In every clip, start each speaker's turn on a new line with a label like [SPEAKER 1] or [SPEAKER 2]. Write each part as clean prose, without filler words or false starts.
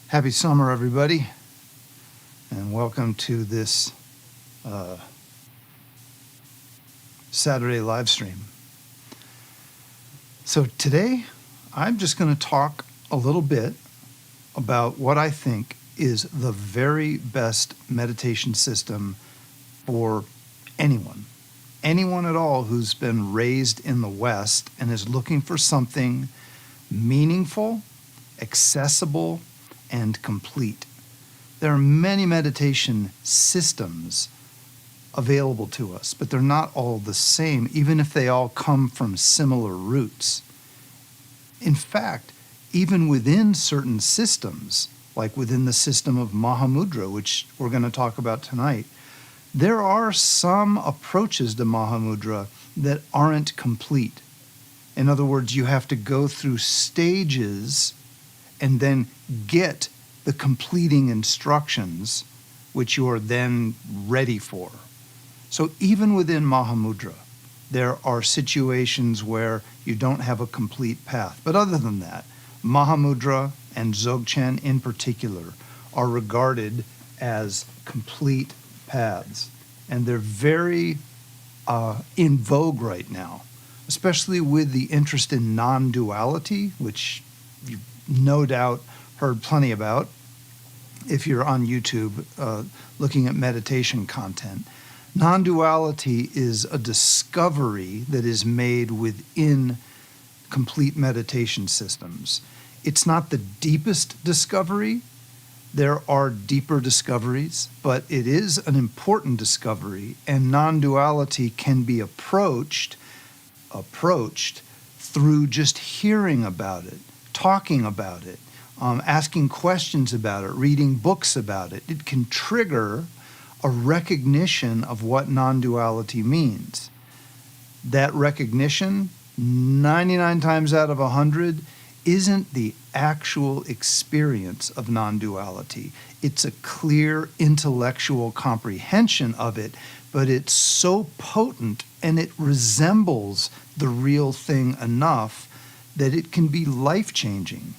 [SPEAKER 1] Happy summer, everybody, and welcome to this Saturday live stream. So today, I'm just going to talk a little bit about what I think is the very best meditation system for anyone at all who's been raised in the West and is looking for something meaningful, accessible, and complete. There are many meditation systems available to us, but they're not all the same, even if they all come from similar roots. In fact, even within certain systems, like within the system of Mahamudra, which we're going to talk about tonight, there are some approaches to Mahamudra that aren't complete. In other words, you have to go through stages and then get the completing instructions, which you are then ready for. So even within Mahamudra, there are situations where you don't have a complete path. But other than that, Mahamudra and Dzogchen in particular are regarded as complete paths. And they're very in vogue right now, especially with the interest in non-duality, which you no doubt heard plenty about if you're on YouTube looking at meditation content. Non-duality is a discovery that is made within complete meditation systems. It's not the deepest discovery. There are deeper discoveries, but it is an important discovery, and non-duality can be approached through just hearing about it, talking about it, asking questions about it, reading books about it. It can trigger a recognition of what non-duality means. That recognition, 99 times out of 100, isn't the actual experience of non-duality. It's a clear intellectual comprehension of it, but it's so potent and it resembles the real thing enough that it can be life-changing,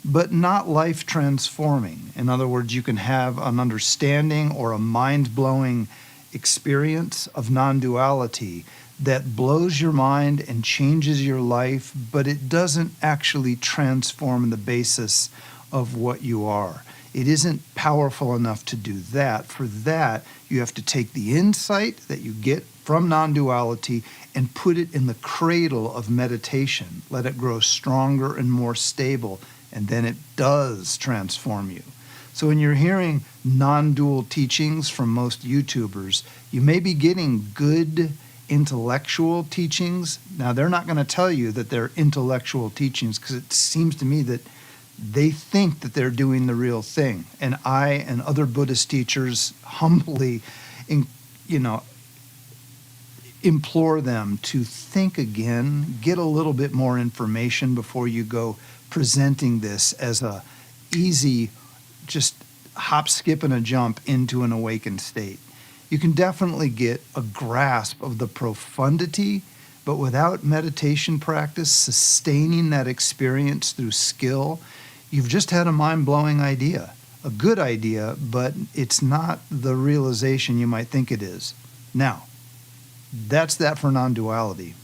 [SPEAKER 1] but not life-transforming. In other words, you can have an understanding or a mind-blowing experience of non-duality that blows your mind and changes your life, but it doesn't actually transform the basis of what you are. It isn't powerful enough to do that. For that, you have to take the insight that you get from non-duality and put it in the cradle of meditation. Let it grow stronger and more stable, and then it does transform you. So when you're hearing non-dual teachings from most YouTubers, you may be getting good intellectual teachings. Now, they're not going to tell you that they're intellectual teachings because it seems to me that they think that they're doing the real thing. And I and other Buddhist teachers humbly, implore them to think again, get a little bit more information before you go presenting this as a easy, just hop, skip, and a jump into an awakened state. You can definitely get a grasp of the profundity, but without meditation practice, sustaining that experience through skill, you've just had a mind-blowing idea, a good idea, but it's not the realization you might think it is. Now, that's that for non-duality.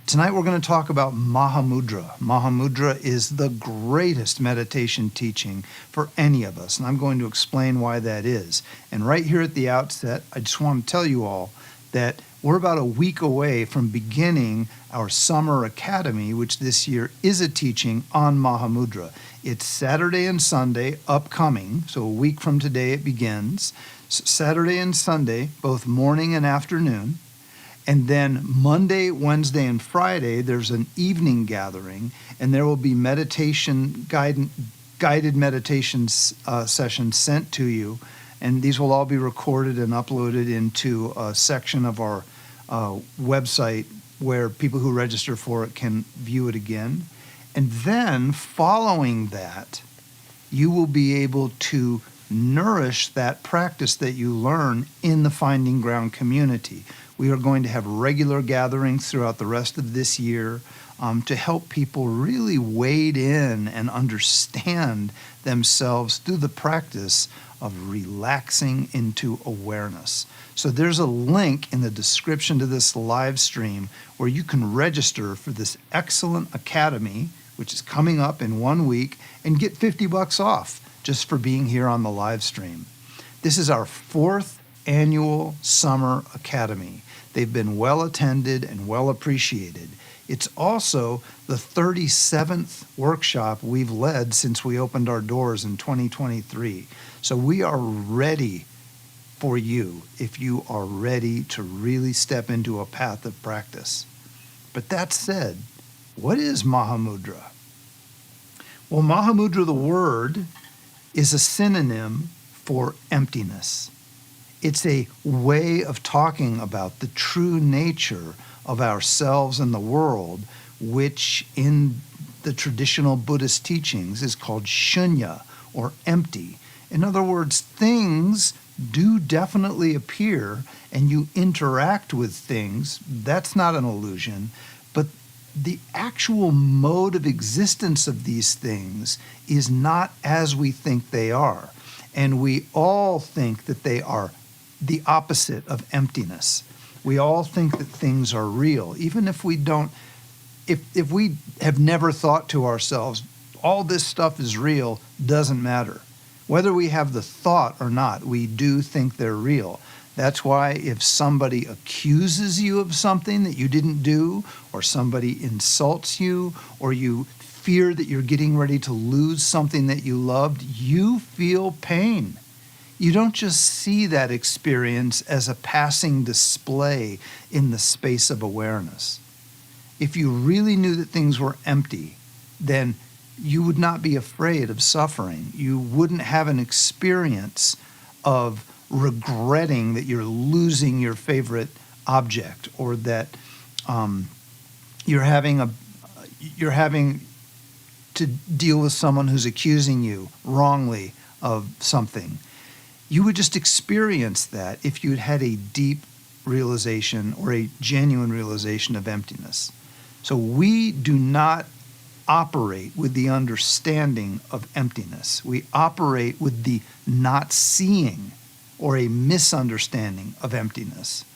[SPEAKER 1] Tonight we're going to talk about Mahamudra. Mahamudra is the greatest meditation teaching for any of us, and I'm going to explain why that is. And right here at the outset, I just want to tell you all that we're about a week away from beginning our summer academy, which this year is a teaching on Mahamudra. It's Saturday and Sunday upcoming, so a week from today it begins. Saturday and Sunday, both morning and afternoon. And then Monday, Wednesday, and Friday, there's an evening gathering, and there will be meditation guided meditation sessions sent to you. And these will all be recorded and uploaded into a section of our website where people who register for it can view it again. And then following that, you will be able to nourish that practice that you learn in the Finding Ground community. We are going to have regular gatherings throughout the rest of this year to help people really wade in and understand themselves through the practice of relaxing into awareness. So there's a link in the description to this live stream where you can register for this excellent academy, which is coming up in 1 week, and get $50 off just for being here on the live stream. This is our 4th annual summer academy. They've been well attended and well appreciated. It's also the 37th workshop we've led since we opened our doors in 2023. So we are ready for you if you are ready to really step into a path of practice. But that said, what is Mahamudra? Well, Mahamudra, the word, is a synonym for emptiness. It's a way of talking about the true nature of ourselves and the world, which in the traditional Buddhist teachings is called shunya, or empty. In other words, things do definitely appear and you interact with things. That's not an illusion, but the actual mode of existence of these things is not as we think they are. And we all think that they are the opposite of emptiness. We all think that things are real, even if we don't, if we have never thought to ourselves, all this stuff is real, doesn't matter. Whether we have the thought or not, we do think they're real. That's why if somebody accuses you of something that you didn't do, or somebody insults you, or you fear that you're getting ready to lose something that you loved, you feel pain. You don't just see that experience as a passing display in the space of awareness. If you really knew that things were empty, then you would not be afraid of suffering. You wouldn't have an experience of regretting that you're losing your favorite object, or that you're having to deal with someone who's accusing you wrongly of something. You would just experience that if you'd had a deep realization or a genuine realization of emptiness. So we do not operate with the understanding of emptiness. We operate with the not seeing or a misunderstanding of emptiness.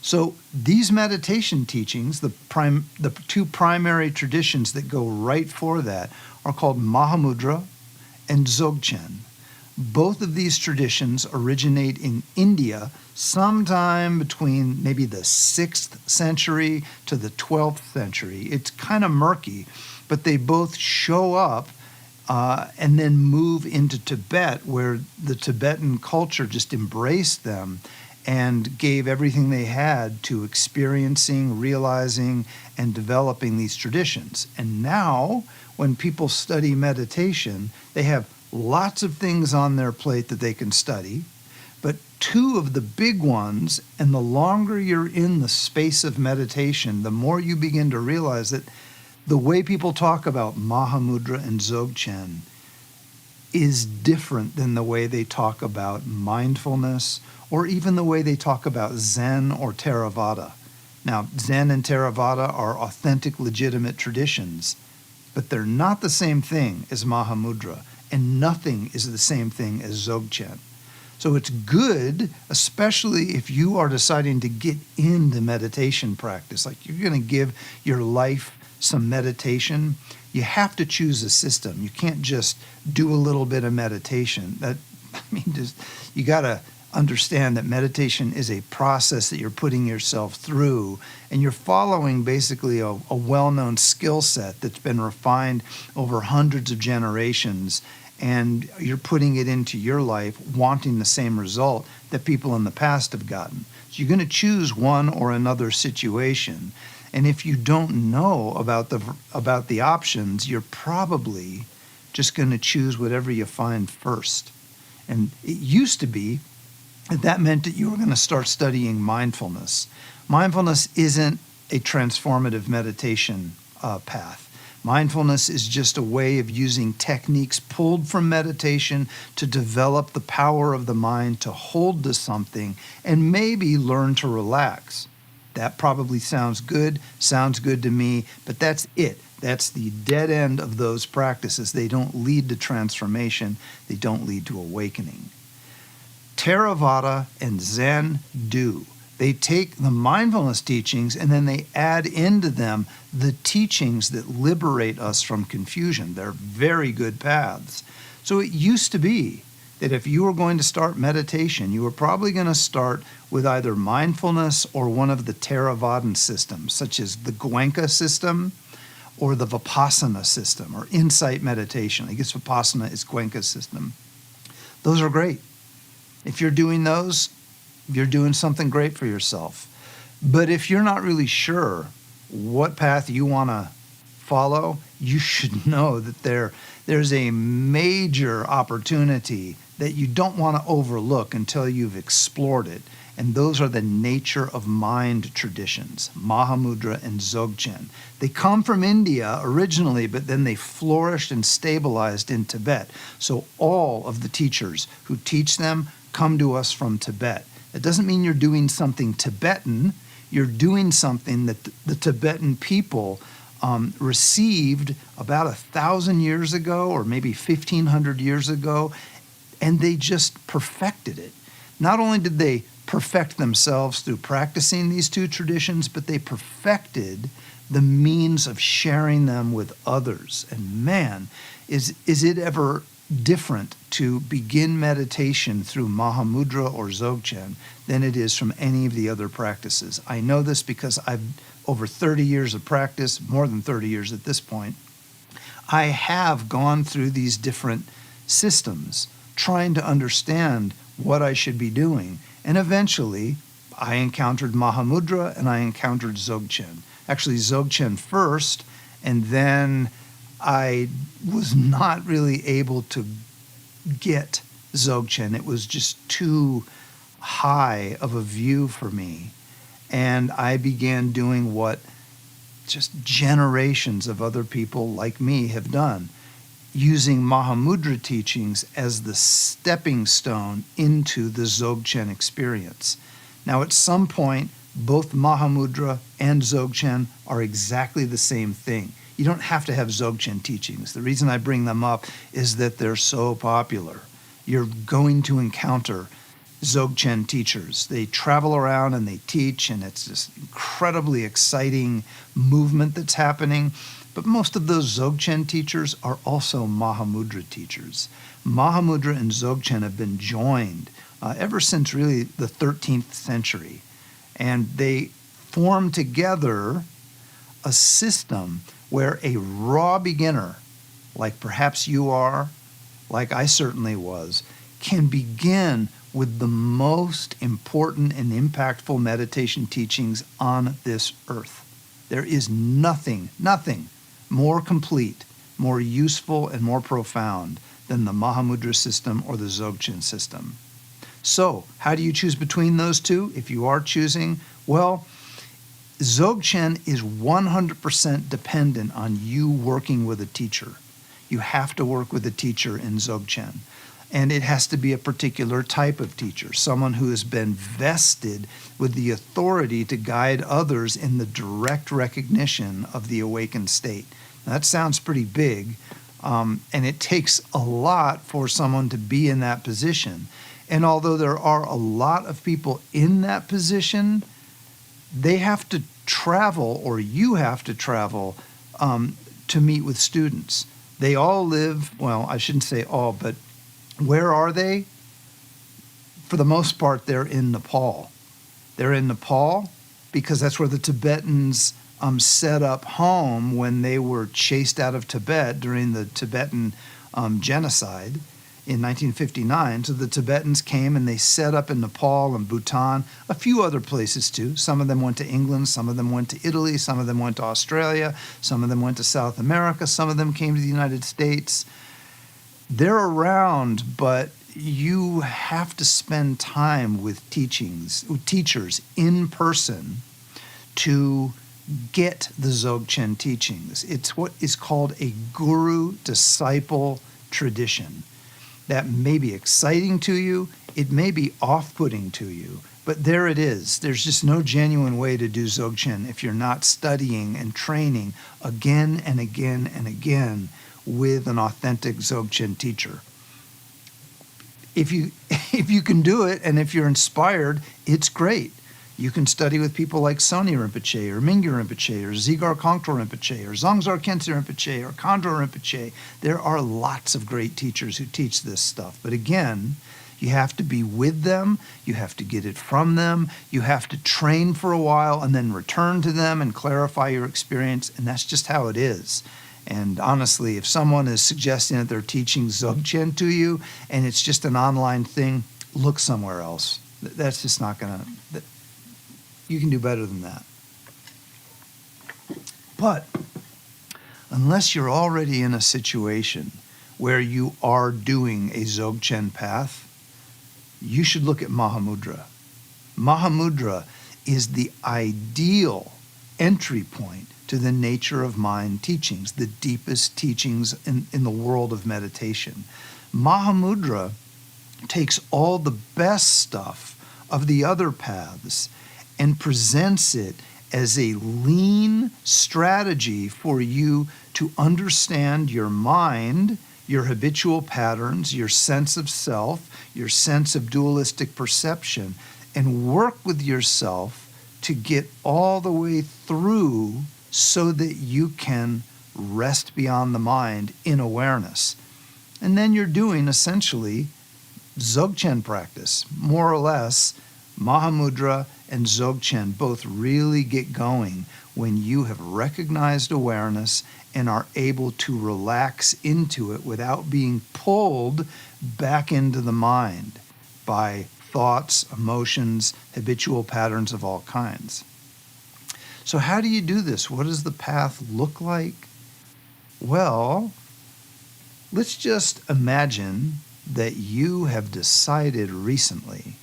[SPEAKER 1] So these meditation teachings, the 2 primary traditions that go right for that, are called Mahamudra and Dzogchen. Both of these traditions originate in India sometime between maybe the 6th century to the 12th century. It's kind of murky, but they both show up and then move into Tibet, where the Tibetan culture just embraced them and gave everything they had to experiencing, realizing, and developing these traditions. And now, when people study meditation, they have lots of things on their plate that they can study, but 2 of the big ones, and the longer you're in the space of meditation, the more you begin to realize that the way people talk about Mahamudra and Dzogchen is different than the way they talk about mindfulness, or even the way they talk about Zen or Theravada. Now, Zen and Theravada are authentic, legitimate traditions, but they're not the same thing as Mahamudra, and nothing is the same thing as Dzogchen. So it's good, especially if you are deciding to get into meditation practice, like you're going to give your life some meditation, you have to choose a system. You can't just do a little bit of meditation. You got to understand that meditation is a process that you're putting yourself through, and you're following basically a well-known skill set that's been refined over hundreds of generations, and you're putting it into your life wanting the same result that people in the past have gotten. So you're going to choose one or another situation, and if you don't know about the options, you're probably just going to choose whatever you find first. And it used to be that meant that you were going to start studying mindfulness. Mindfulness isn't a transformative meditation path. Mindfulness is just a way of using techniques pulled from meditation to develop the power of the mind to hold to something and maybe learn to relax. That probably sounds good to me, but that's it. That's the dead end of those practices. They don't lead to transformation. They don't lead to awakening. Theravada and Zen do. They take the mindfulness teachings and then they add into them the teachings that liberate us from confusion. They're very good paths. So it used to be that if you were going to start meditation, you were probably going to start with either mindfulness or one of the Theravadan systems, such as the Goenka system or the Vipassana system, or insight meditation. I guess Vipassana is Goenka's system. Those are great. If you're doing those, you're doing something great for yourself. But if you're not really sure what path you want to follow, you should know that there's a major opportunity that you don't want to overlook until you've explored it. And those are the nature of mind traditions, Mahamudra and Dzogchen. They come from India originally, but then they flourished and stabilized in Tibet. So all of the teachers who teach them come to us from Tibet. It doesn't mean you're doing something Tibetan. You're doing something that the Tibetan people received about 1,000 years ago, or maybe 1,500 years ago, and they just perfected it. Not only did they perfect themselves through practicing these two traditions, but they perfected the means of sharing them with others. And man, is it ever different to begin meditation through Mahamudra or Dzogchen than it is from any of the other practices. I know this because I've over 30 years of practice, more than 30 years at this point. I have gone through these different systems trying to understand what I should be doing. And eventually, I encountered Mahamudra and I encountered Dzogchen. Actually, Dzogchen first, and then I was not really able to get Dzogchen. It was just too high of a view for me. And I began doing what just generations of other people like me have done, using Mahamudra teachings as the stepping stone into the Dzogchen experience. Now, at some point, both Mahamudra and Dzogchen are exactly the same thing. You don't have to have Dzogchen teachings. The reason I bring them up is that they're so popular. You're going to encounter Dzogchen teachers. They travel around and they teach, and it's this incredibly exciting movement that's happening. But most of those Dzogchen teachers are also Mahamudra teachers. Mahamudra and Dzogchen have been joined ever since really the 13th century. And they form together a system where a raw beginner, like perhaps you are, like I certainly was, can begin with the most important and impactful meditation teachings on this earth. There is nothing more complete, more useful, and more profound than the Mahamudra system or the Dzogchen system. So, how do you choose between those two? If you are choosing, well, Dzogchen is 100% dependent on you working with a teacher. You have to work with a teacher in Dzogchen. And it has to be a particular type of teacher, someone who has been vested with the authority to guide others in the direct recognition of the awakened state. Now, that sounds pretty big, and it takes a lot for someone to be in that position. And although there are a lot of people in that position, they have to travel, or you have to travel, to meet with students. They all live, well, I shouldn't say all, but where are they? For the most part, they're in Nepal. They're in Nepal because that's where the Tibetans set up home when they were chased out of Tibet during the Tibetan genocide in 1959. So the Tibetans came and they set up in Nepal and Bhutan, a few other places too. Some of them went to England, some of them went to Italy, some of them went to Australia, some of them went to South America, some of them came to the United States. They're around, but you have to spend time with teachers in person to get the Dzogchen teachings. It's what is called a guru-disciple tradition. That may be exciting to you, it may be off-putting to you, But there it is. There's just no genuine way to do Dzogchen if you're not studying and training again and again and again with an authentic Dzogchen teacher. If you can do it, and if you're inspired, it's great. You can study with people like Soni Rinpoche or Mingyur Rinpoche or Dzigar Kongtrul Rinpoche or Dzongzar Khyentse Rinpoche or Khandro Rinpoche. There are lots of great teachers who teach this stuff. But again, you have to be with them, you have to get it from them, you have to train for a while and then return to them and clarify your experience, and that's just how it is. And honestly, if someone is suggesting that they're teaching Dzogchen to you and it's just an online thing, look somewhere else. That's just not going to... You can do better than that. But unless you're already in a situation where you are doing a Dzogchen path, you should look at Mahamudra. Mahamudra is the ideal entry point to the nature of mind teachings, the deepest teachings in the world of meditation. Mahamudra takes all the best stuff of the other paths and presents it as a lean strategy for you to understand your mind, your habitual patterns, your sense of self, your sense of dualistic perception, and work with yourself to get all the way through so that you can rest beyond the mind in awareness. And then you're doing essentially Dzogchen practice, more or less. Mahamudra and Dzogchen both really get going when you have recognized awareness and are able to relax into it without being pulled back into the mind by thoughts, emotions, habitual patterns of all kinds. So how do you do this? What does the path look like? Well, let's just imagine that you have decided recently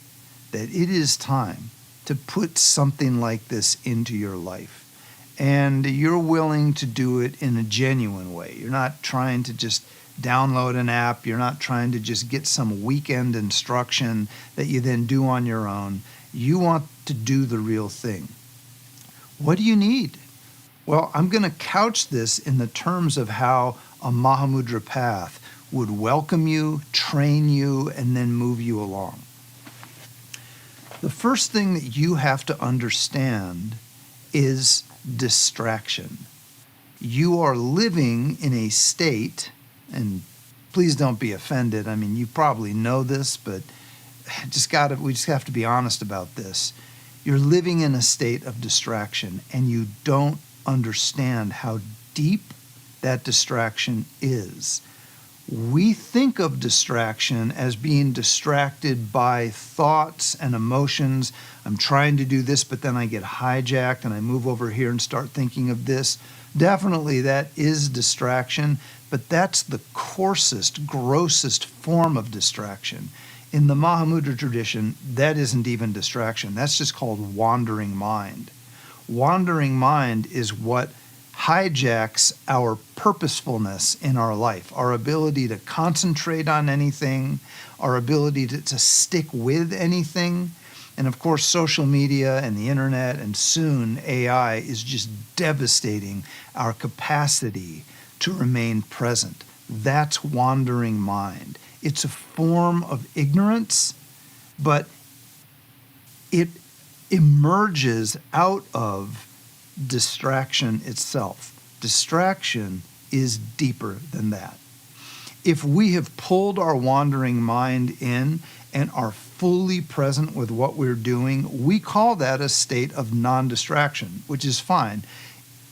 [SPEAKER 1] that it is time to put something like this into your life. And you're willing to do it in a genuine way. You're not trying to just download an app. You're not trying to just get some weekend instruction that you then do on your own. You want to do the real thing. What do you need? Well, I'm going to couch this in the terms of how a Mahamudra path would welcome you, train you, and then move you along. The first thing that you have to understand is distraction. You are living in a state, and please don't be offended. I mean, you probably know this, but we just have to be honest about this. You're living in a state of distraction, and you don't understand how deep that distraction is. We think of distraction as being distracted by thoughts and emotions. I'm trying to do this, but then I get hijacked and I move over here and start thinking of this. Definitely that is distraction, but that's the coarsest, grossest form of distraction. In the Mahamudra tradition, that isn't even distraction. That's just called wandering mind. Wandering mind is what hijacks our purposefulness in our life, our ability to concentrate on anything, our ability to stick with anything. And of course, social media and the internet and soon AI is just devastating our capacity to remain present. That's wandering mind. It's a form of ignorance, but it emerges out of distraction itself. Distraction is deeper than that. If we have pulled our wandering mind in and are fully present with what we're doing, we call that a state of non-distraction, which is fine.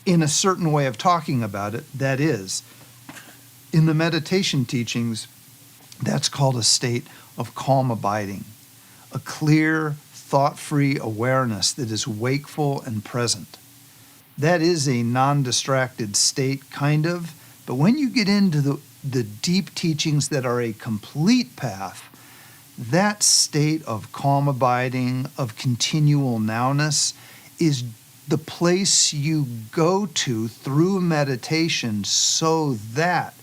[SPEAKER 1] In a certain way of talking about it, that is. In the meditation teachings, that's called a state of calm abiding, a clear, thought-free awareness that is wakeful and present. That is a non-distracted state, kind of, but when you get into the deep teachings that are a complete path, that state of calm abiding, of continual nowness, is the place you go to through meditation so that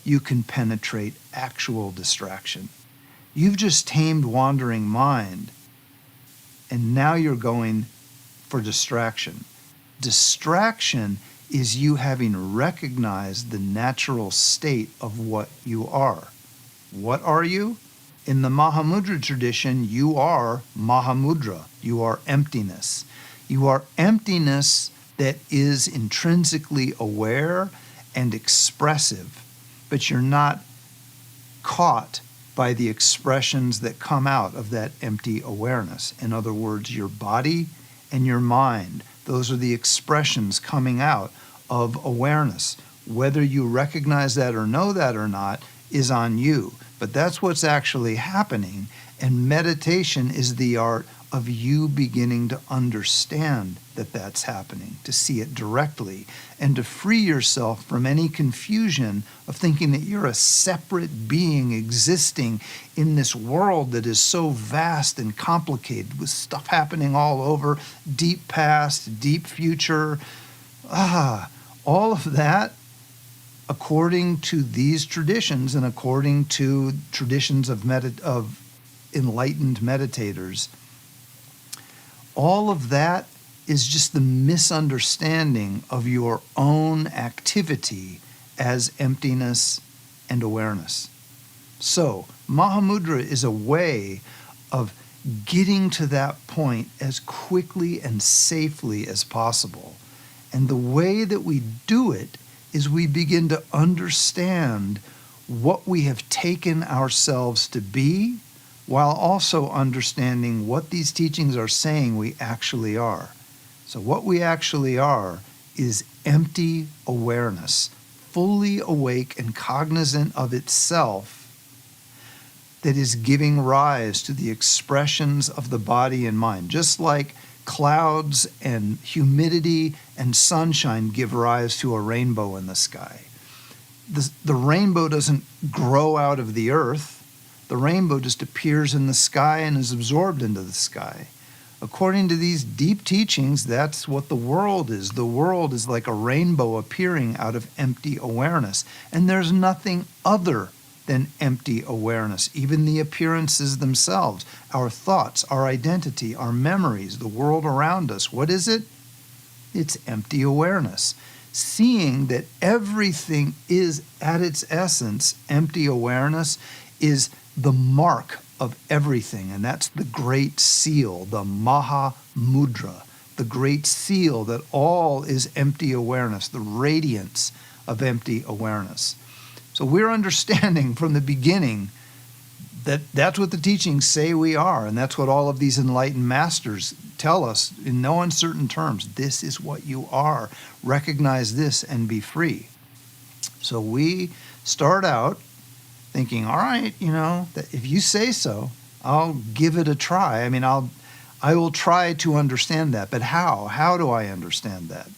[SPEAKER 1] you can penetrate actual distraction. You've just tamed wandering mind. and now you're going for distraction. Distraction is you having recognized the natural state of what you are. What are you? In the Mahamudra tradition, you are Mahamudra. You are emptiness. You are emptiness that is intrinsically aware and expressive, but you're not caught by the expressions that come out of that empty awareness. In other words, your body and your mind, those are the expressions coming out of awareness. Whether you recognize that or know that or not is on you, but that's what's actually happening, and meditation is the art of you beginning to understand that that's happening, to see it directly, and to free yourself from any confusion of thinking that you're a separate being existing in this world that is so vast and complicated with stuff happening all over, deep past, deep future. All of that, according to these traditions and according to traditions of enlightened meditators, all of that is just the misunderstanding of your own activity as emptiness and awareness. So, Mahamudra is a way of getting to that point as quickly and safely as possible. And the way that we do it is we begin to understand what we have taken ourselves to be, while also understanding what these teachings are saying we actually are. So what we actually are is empty awareness, fully awake and cognizant of itself, that is giving rise to the expressions of the body and mind. Just like clouds and humidity and sunshine give rise to a rainbow in the sky. The rainbow doesn't grow out of the earth. The rainbow just appears in the sky and is absorbed into the sky. According to these deep teachings, that's what the world is. The world is like a rainbow appearing out of empty awareness. And there's nothing other than empty awareness. Even the appearances themselves, our thoughts, our identity, our memories, the world around us. What is it? It's empty awareness. Seeing that everything is at its essence empty awareness is the mark of everything, and that's the great seal, the Mahamudra, the great seal that all is empty awareness, the radiance of empty awareness. So we're understanding from the beginning that that's what the teachings say we are, and that's what all of these enlightened masters tell us in no uncertain terms. This is what you are. Recognize this and be free. So we start out thinking, all right, that if you say so, I'll give it a try. I will try to understand that. But how? How do I understand that?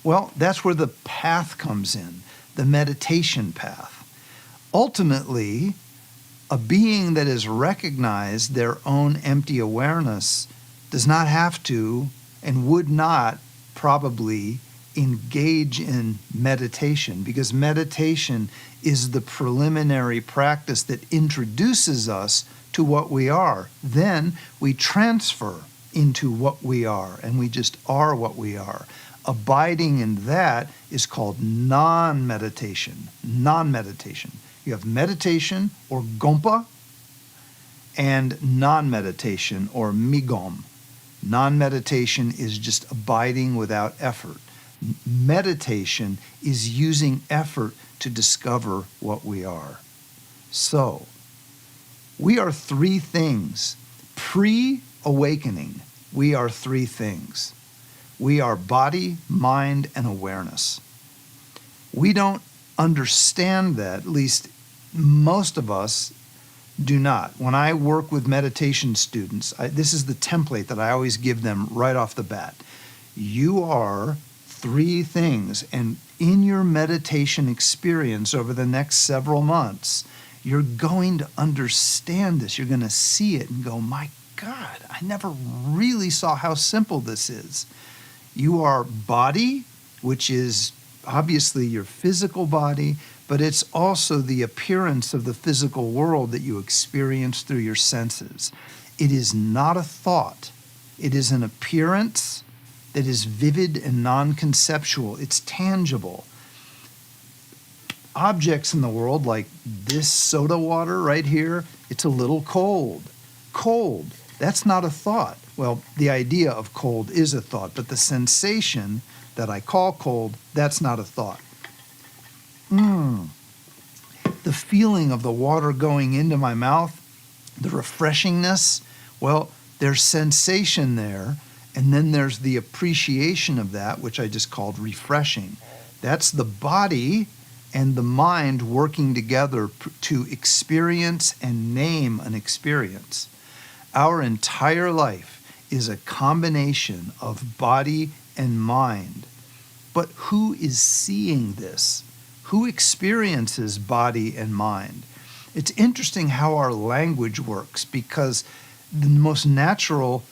[SPEAKER 1] Well, that's where the path comes in, the meditation path. Ultimately, a being that has recognized their own empty awareness does not have to and would not probably engage in meditation, because meditation is the preliminary practice that introduces us to what we are. Then we transfer into what we are, and we just are what we are. Abiding in that is called non-meditation. Non-meditation. You have meditation, or gompa, and non-meditation, or migom. Non-meditation is just abiding without effort. Meditation is using effort to discover what we are. So, we are three things. Pre-awakening, we are three things. We are body, mind, and awareness. We don't understand that, at least most of us do not. When I work with meditation students, this is the template that I always give them right off the bat. You are three things, and in your meditation experience over the next several months, you're going to understand this. You're going to see it and go, my God, I never really saw how simple this is. You are body, which is obviously your physical body, but it's also the appearance of the physical world that you experience through your senses. It is not a thought. It is an appearance that is vivid and non-conceptual. It's tangible. Objects in the world, like this soda water right here, it's a little cold. Cold, that's not a thought. Well, the idea of cold is a thought, but the sensation that I call cold, that's not a thought. The feeling of the water going into my mouth, the refreshingness, well, there's sensation there, and then there's the appreciation of that, which I just called refreshing. That's the body and the mind working together to experience and name an experience. Our entire life is a combination of body and mind. But who is seeing this? Who experiences body and mind? It's interesting how our language works, because the most natural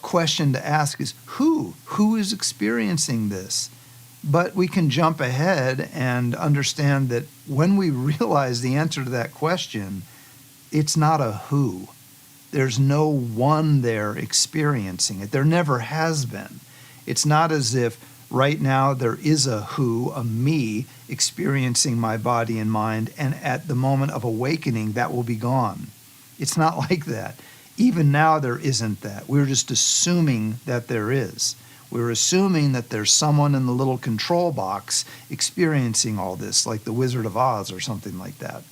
[SPEAKER 1] question to ask is who? Who is experiencing this? But we can jump ahead and understand that when we realize the answer to that question, it's not a who. There's no one there experiencing it. There never has been. It's not as if right now there is a who, a me, experiencing my body and mind, and at the moment of awakening, that will be gone. It's not like that. Even now, there isn't that. We're just assuming that there is. We're assuming that there's someone in the little control box experiencing all this, like the Wizard of Oz or something like that.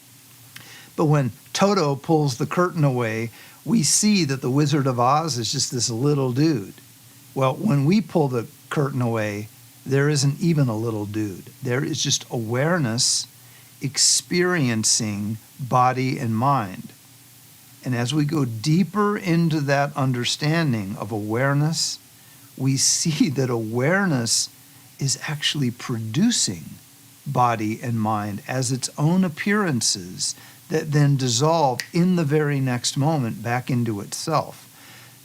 [SPEAKER 1] But when Toto pulls the curtain away, we see that the Wizard of Oz is just this little dude. Well, when we pull the curtain away, there isn't even a little dude. There is just awareness experiencing body and mind. And as we go deeper into that understanding of awareness, we see that awareness is actually producing body and mind as its own appearances that then dissolve in the very next moment back into itself.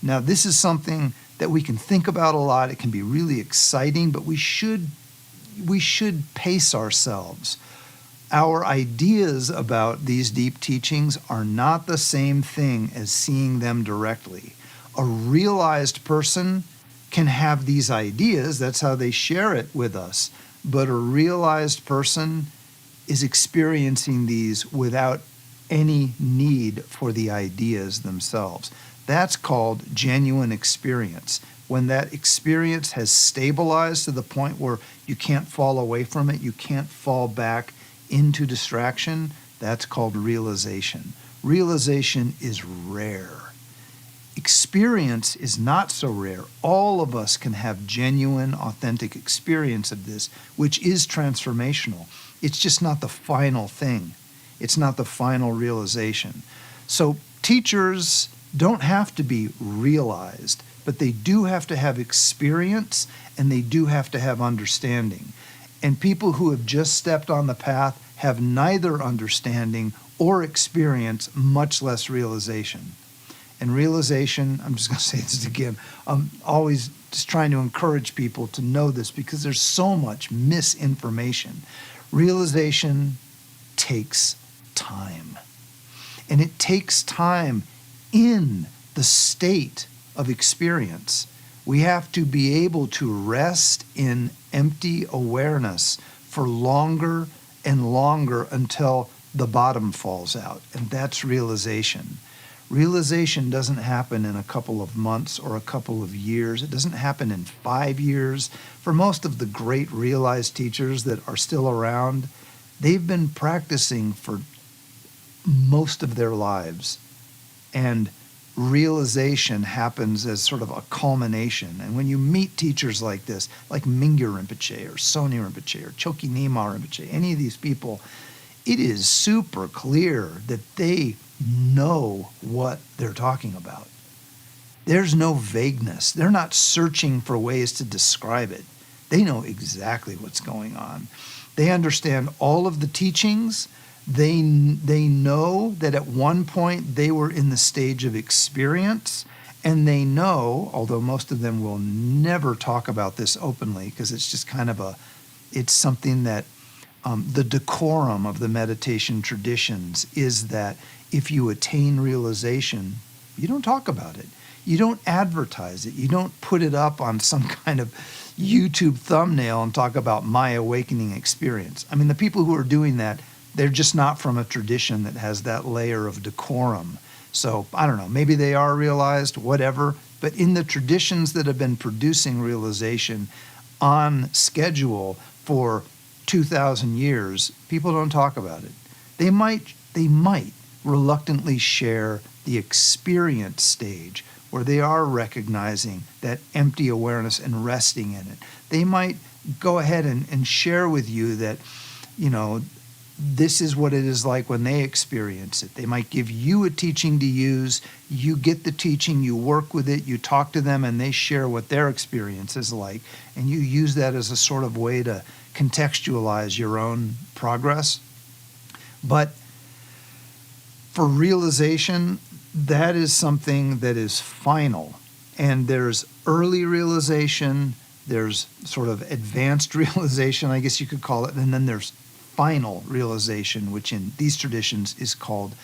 [SPEAKER 1] Now, this is something that we can think about a lot. It can be really exciting, but we should pace ourselves. Our ideas about these deep teachings are not the same thing as seeing them directly. A realized person can have these ideas, that's how they share it with us, but a realized person is experiencing these without any need for the ideas themselves. That's called genuine experience. When that experience has stabilized to the point where you can't fall away from it, you can't fall back into distraction, that's called realization. Realization is rare. Experience is not so rare. All of us can have genuine, authentic experience of this, which is transformational. It's just not the final thing. It's not the final realization. So teachers don't have to be realized, but they do have to have experience, and they do have to have understanding. And people who have just stepped on the path have neither understanding or experience, much less realization. And realization, I'm just going to say this again, I'm always just trying to encourage people to know this because there's so much misinformation. Realization takes time. And it takes time in the state of experience. We have to be able to rest in empty awareness for longer and longer until the bottom falls out. And that's realization. Realization doesn't happen in a couple of months or a couple of years. It doesn't happen in 5 years. For most of the great realized teachers that are still around, they've been practicing for most of their lives. And realization happens as sort of a culmination. And when you meet teachers like this, like Mingyur Rinpoche or Soni Rinpoche or Choki Nyingma Rinpoche, any of these people, it is super clear that they know what they're talking about. There's no vagueness. They're not searching for ways to describe it. They know exactly what's going on. They understand all of the teachings. They know that at one point they were in the stage of experience, and they know, although most of them will never talk about this openly because it's just kind of it's something that the decorum of the meditation traditions is that if you attain realization, You don't talk about it. You don't advertise it. You don't put it up on some kind of YouTube thumbnail and talk about my awakening experience. I mean, the people who are doing that, they're just not from a tradition that has that layer of decorum. So I don't know, maybe they are realized, whatever. But in the traditions that have been producing realization on schedule for 2,000 years, people don't talk about it. They might reluctantly share the experience stage where they are recognizing that empty awareness and resting in it. They might go ahead and share with you that, this is what it is like when they experience it. They might give you a teaching to use. You get the teaching, you work with it, you talk to them, and they share what their experience is like. And you use that as a sort of way to contextualize your own progress. But for realization, that is something that is final. And there's early realization, there's sort of advanced realization, I guess you could call it, and then there's final realization, which in these traditions is called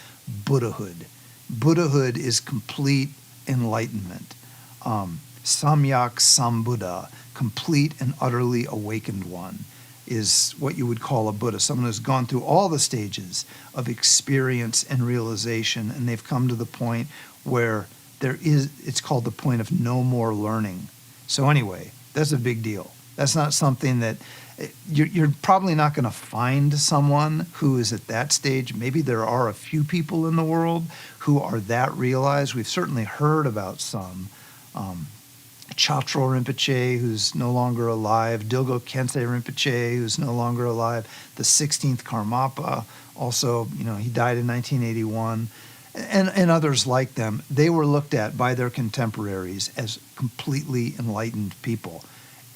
[SPEAKER 1] Buddhahood. Buddhahood is complete enlightenment. Samyak Sambuddha, complete and utterly awakened one, is what you would call a Buddha, someone who's gone through all the stages of experience and realization, and they've come to the point where it's called the point of no more learning. So anyway, that's a big deal. That's not something that you're probably not going to find someone who is at that stage. Maybe there are a few people in the world who are that realized. We've certainly heard about some. Chatro Rinpoche, who's no longer alive, Dilgo Khyentse Rinpoche, who's no longer alive, the 16th Karmapa, also, he died in 1981, and others like them. They were looked at by their contemporaries as completely enlightened people.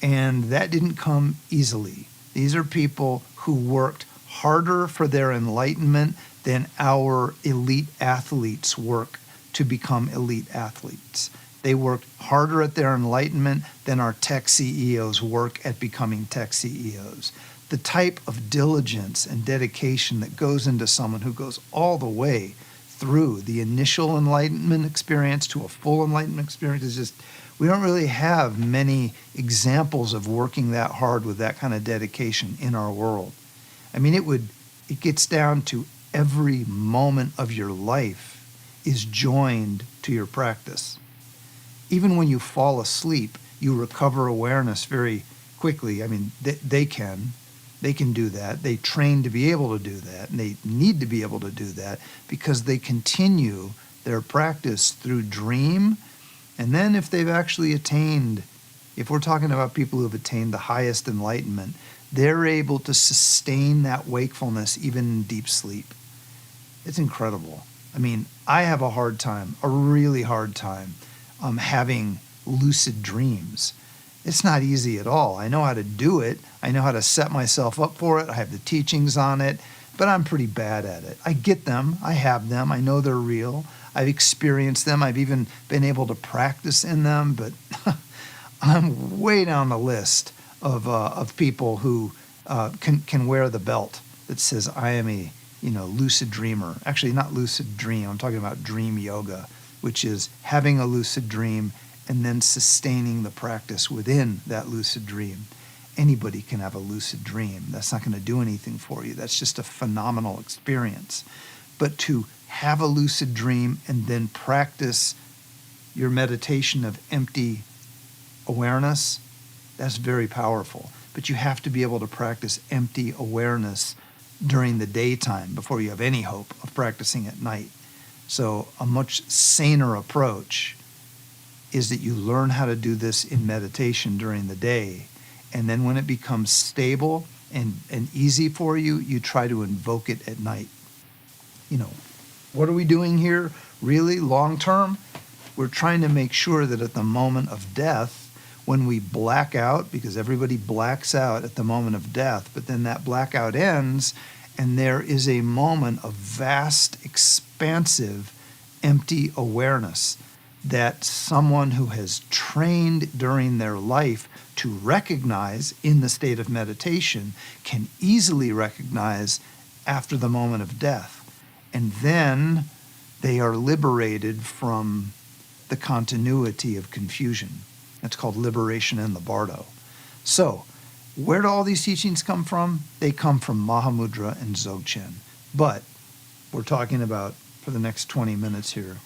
[SPEAKER 1] And that didn't come easily. These are people who worked harder for their enlightenment than our elite athletes work to become elite athletes. They worked harder at their enlightenment than our tech CEOs work at becoming tech CEOs. The type of diligence and dedication that goes into someone who goes all the way through the initial enlightenment experience to a full enlightenment experience is just, we don't really have many examples of working that hard with that kind of dedication in our world. I mean, it gets down to every moment of your life is joined to your practice. Even when you fall asleep, you recover awareness very quickly. I mean, they can do that. They train to be able to do that, and they need to be able to do that because they continue their practice through dream. And then if they've actually attained, if we're talking about people who have attained the highest enlightenment, they're able to sustain that wakefulness even in deep sleep. It's incredible. I mean, I have a really hard time, having lucid dreams. It's not easy at all. I know how to do it. I know how to set myself up for it. I have the teachings on it, but I'm pretty bad at it. I get them. I have them. I know they're real. I've experienced them. I've even been able to practice in them, but I'm way down the list of people who can wear the belt that says I am a lucid dreamer. Actually, not lucid dream. I'm talking about dream yoga, which is having a lucid dream and then sustaining the practice within that lucid dream. Anybody can have a lucid dream. That's not going to do anything for you. That's just a phenomenal experience. But to have a lucid dream and then practice your meditation of empty awareness, that's very powerful. But you have to be able to practice empty awareness during the daytime before you have any hope of practicing at night. So a much saner approach is that you learn how to do this in meditation during the day. And then when it becomes stable and easy for you, you try to invoke it at night. What are we doing here really long term? We're trying to make sure that at the moment of death, when we black out, because everybody blacks out at the moment of death, but then that blackout ends and there is a moment of vast, expansive, empty awareness that someone who has trained during their life to recognize in the state of meditation can easily recognize after the moment of death. And then they are liberated from the continuity of confusion. That's called liberation in the bardo. So, where do all these teachings come from? They come from Mahamudra and Dzogchen. But we're talking about for the next 20 minutes here.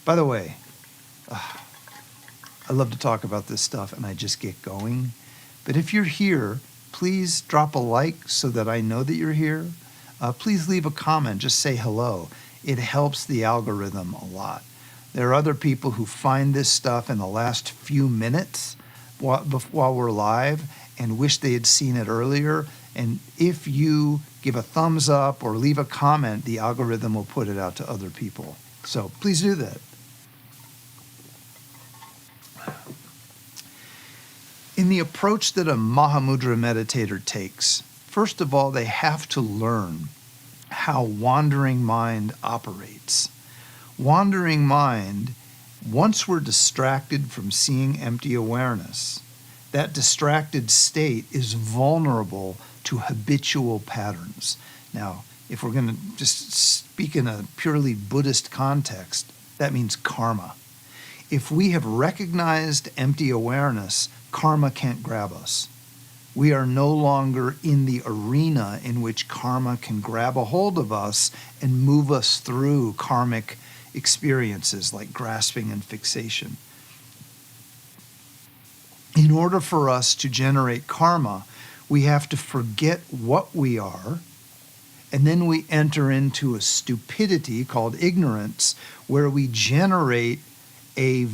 [SPEAKER 1] By the way, I love to talk about this stuff and I just get going. But if you're here, please drop a like so that I know that you're here. Please leave a comment, just say hello. It helps the algorithm a lot. There are other people who find this stuff in the last few minutes while we're live and wish they had seen it earlier. And if you give a thumbs up or leave a comment, the algorithm will put it out to other people. So please do that. In the approach that a Mahamudra meditator takes, first of all, they have to learn how wandering mind operates. Wandering mind, once we're distracted from seeing empty awareness, that distracted state is vulnerable to habitual patterns. Now, if we're going to just speak in a purely Buddhist context, that means karma. If we have recognized empty awareness, karma can't grab us. We are no longer in the arena in which karma can grab a hold of us and move us through karmic experiences like grasping and fixation. In order for us to generate karma, we have to forget what we are, and then we enter into a stupidity called ignorance, where we generate an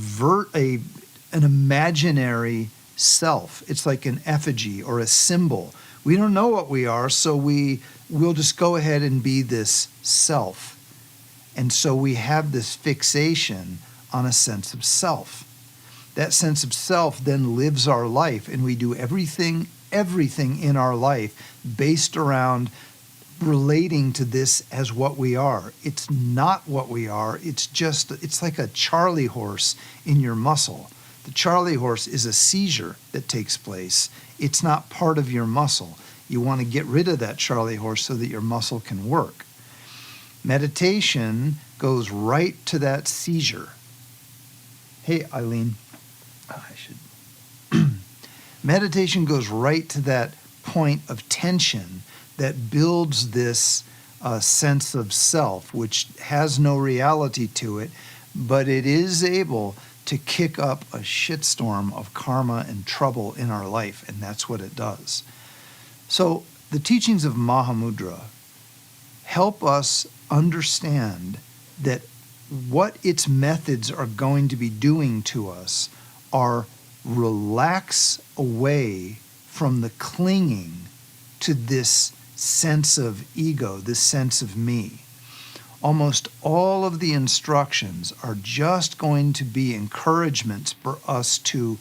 [SPEAKER 1] imaginary self. It's like an effigy or a symbol. We don't know what we are, so we'll just go ahead and be this self. And so we have this fixation on a sense of self. That sense of self then lives our life, and we do everything in our life based around relating to this as what we are. It's not what we are. It's like a Charlie horse in your muscle. The Charlie horse is a seizure that takes place. It's not part of your muscle. You want to get rid of that Charlie horse so that your muscle can work. Meditation goes right to that seizure. Hey, Eileen. Meditation goes right to that point of tension that builds this sense of self, which has no reality to it, but it is able to kick up a shitstorm of karma and trouble in our life, and that's what it does. So the teachings of Mahamudra help us understand that what its methods are going to be doing to us are relax away from the clinging to this sense of ego, this sense of me. Almost all of the instructions are just going to be encouragements for us to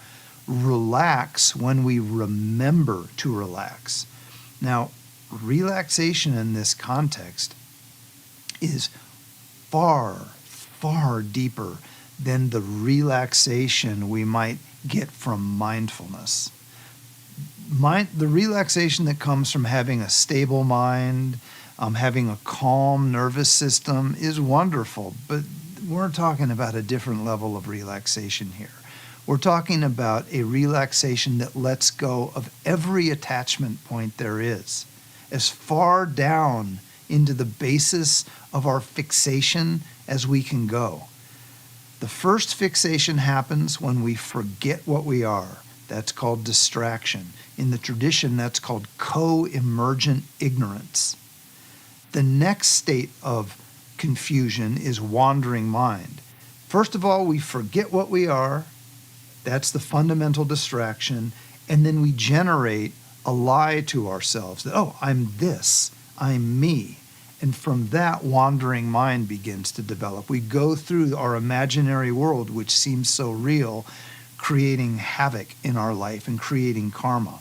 [SPEAKER 1] relax when we remember to relax. Now, relaxation in this context is far, far deeper than the relaxation we might get from mindfulness. The relaxation that comes from having a stable mind, having a calm nervous system is wonderful, but we're talking about a different level of relaxation here. We're talking about a relaxation that lets go of every attachment point there is, as far down into the basis of our fixation as we can go. The first fixation happens when we forget what we are. That's called distraction. In the tradition, that's called co-emergent ignorance. The next state of confusion is wandering mind. First of all, we forget what we are. That's the fundamental distraction. And then we generate a lie to ourselves that, oh, I'm this, I'm me. And from that, wandering mind begins to develop. We go through our imaginary world, which seems so real, creating havoc in our life and creating karma,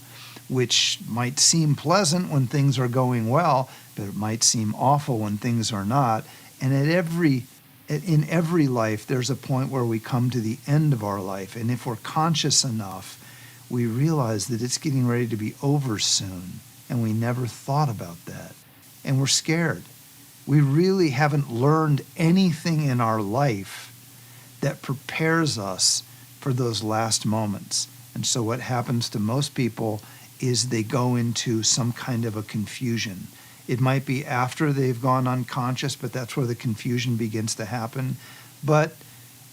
[SPEAKER 1] which might seem pleasant when things are going well, but it might seem awful when things are not. And in every life, there's a point where we come to the end of our life. And if we're conscious enough, we realize that it's getting ready to be over soon. And we never thought about that. And we're scared. We really haven't learned anything in our life that prepares us for those last moments. And so what happens to most people is they go into some kind of a confusion. It might be after they've gone unconscious, but that's where the confusion begins to happen. But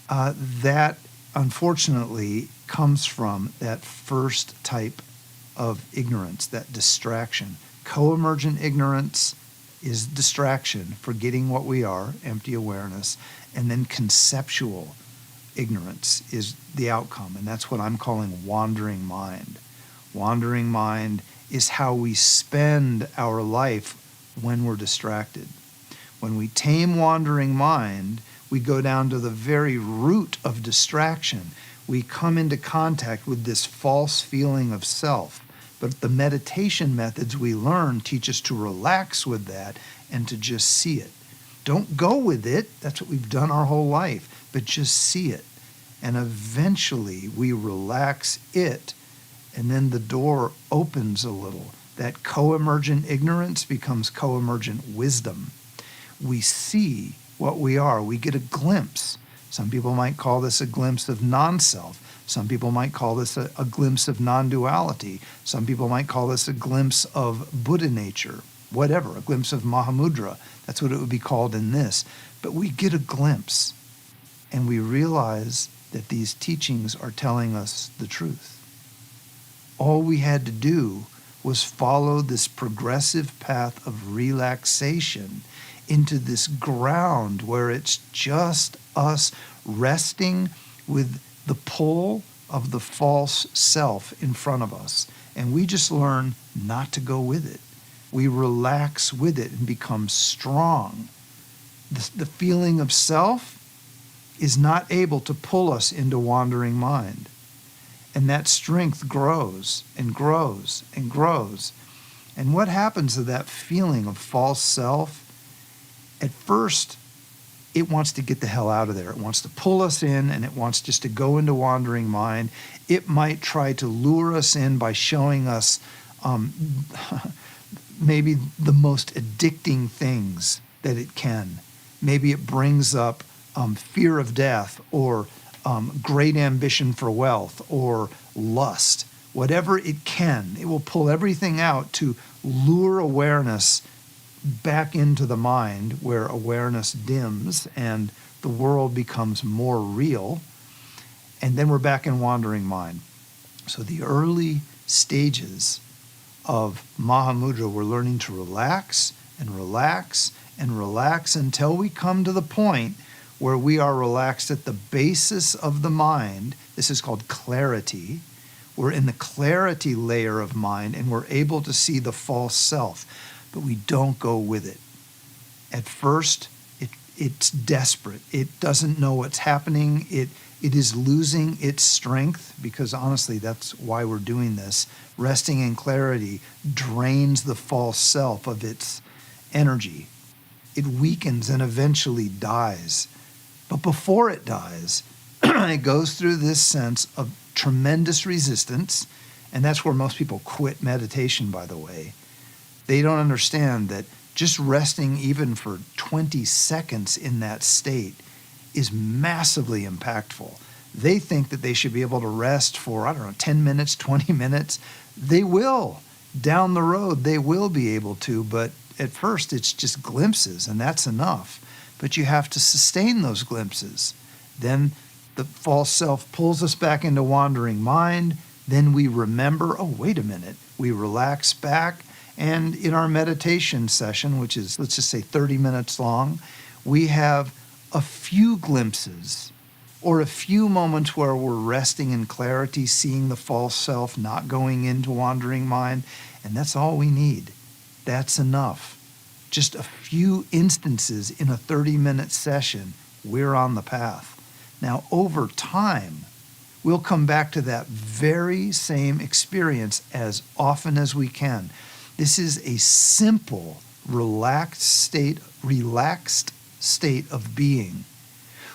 [SPEAKER 1] that, unfortunately, comes from that first type of ignorance, that distraction. Co-emergent ignorance is distraction, forgetting what we are, empty awareness, and then conceptual ignorance is the outcome, and that's what I'm calling wandering mind. Wandering mind is how we spend our life when we're distracted. When we tame wandering mind, we go down to the very root of distraction. We come into contact with this false feeling of self. But the meditation methods we learn teach us to relax with that and to just see it. Don't go with it. That's what we've done our whole life. But just see it. And eventually we relax it, and then the door opens a little. That co-emergent ignorance becomes co-emergent wisdom. We see what we are. We get a glimpse. Some people might call this a glimpse of non-self. Some people might call this a glimpse of non-duality. Some people might call this a glimpse of Buddha nature, whatever, a glimpse of Mahamudra. That's what it would be called in this. But we get a glimpse, and we realize that these teachings are telling us the truth. All we had to do was follow this progressive path of relaxation into this ground where it's just us resting with the pull of the false self in front of us. And we just learn not to go with it. We relax with it and become strong. The feeling of self is not able to pull us into wandering mind. And that strength grows and grows and grows. And what happens to that feeling of false self? At first, it wants to get the hell out of there. It wants to pull us in, and it wants just to go into wandering mind. It might try to lure us in by showing us maybe the most addicting things that it can. Maybe it brings up fear of death, or great ambition for wealth, or lust. Whatever it can, it will pull everything out to lure awareness back into the mind, where awareness dims and the world becomes more real, and then we're back in wandering mind. So the early stages of Mahamudra, we're learning to relax and relax and relax until we come to the point where we are relaxed at the basis of the mind. This is called clarity. We're in the clarity layer of mind, and we're able to see the false self. But we don't go with it. At first, it's desperate. It doesn't know what's happening. It is losing its strength, because honestly, that's why we're doing this. Resting in clarity drains the false self of its energy. It weakens and eventually dies. But before it dies, it goes through this sense of tremendous resistance, and that's where most people quit meditation, by the way. They don't understand that just resting even for 20 seconds in that state is massively impactful. They think that they should be able to rest for, 10 minutes, 20 minutes. They will. Down the road, they will be able to, but at first it's just glimpses, and that's enough. But you have to sustain those glimpses. Then the false self pulls us back into wandering mind. Then we remember, oh, wait a minute. We relax back. And in our meditation session, which is, let's just say 30 minutes long, we have a few glimpses or a few moments where we're resting in clarity, seeing the false self, not going into wandering mind. And that's all we need. That's enough. Just a few instances in a 30-minute session, we're on the path. Now, over time, we'll come back to that very same experience as often as we can. This is a simple, relaxed state of being,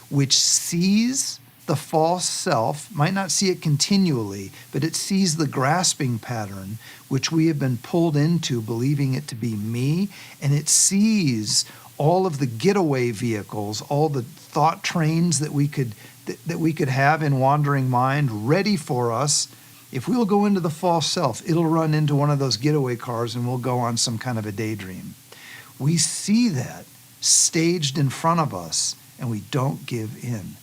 [SPEAKER 1] which sees the false self, might not see it continually, but it sees the grasping pattern, which we have been pulled into believing it to be me, and it sees all of the getaway vehicles, all the thought trains that we could that we could have in wandering mind ready for us. If we'll go into the false self, it'll run into one of those getaway cars and we'll go on some kind of a daydream. We see that staged in front of us and we don't give in.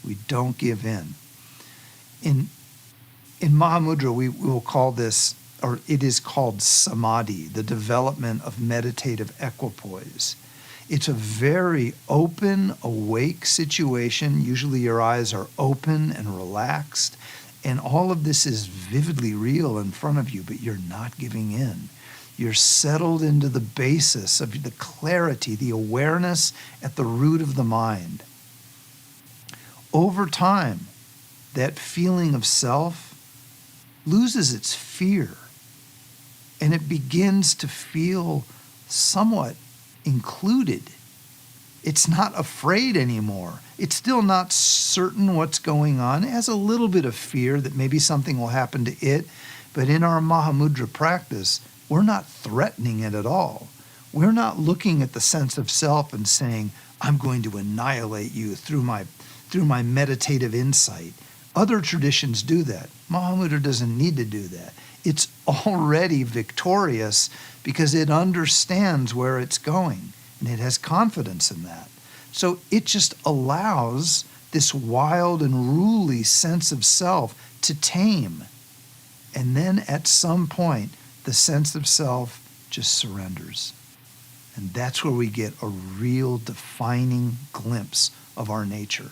[SPEAKER 1] We don't give in. In Mahamudra, we will call this, or it is called samadhi, the development of meditative equipoise. It's a very open, awake situation. Usually your eyes are open and relaxed, and all of this is vividly real in front of you, but you're not giving in. You're settled into the basis of the clarity, the awareness at the root of the mind. Over time, that feeling of self loses its fear, and it begins to feel somewhat included. It's not afraid anymore. It's still not certain what's going on. It has a little bit of fear that maybe something will happen to it, but in our Mahamudra practice, we're not threatening it at all. We're not looking at the sense of self and saying, I'm going to annihilate you through my meditative insight. Other traditions do that. Mahamudra doesn't need to do that. It's already victorious because it understands where it's going, and it has confidence in that. So it just allows this wild and ruly sense of self to tame. And then at some point, the sense of self just surrenders. And that's where we get a real defining glimpse of our nature.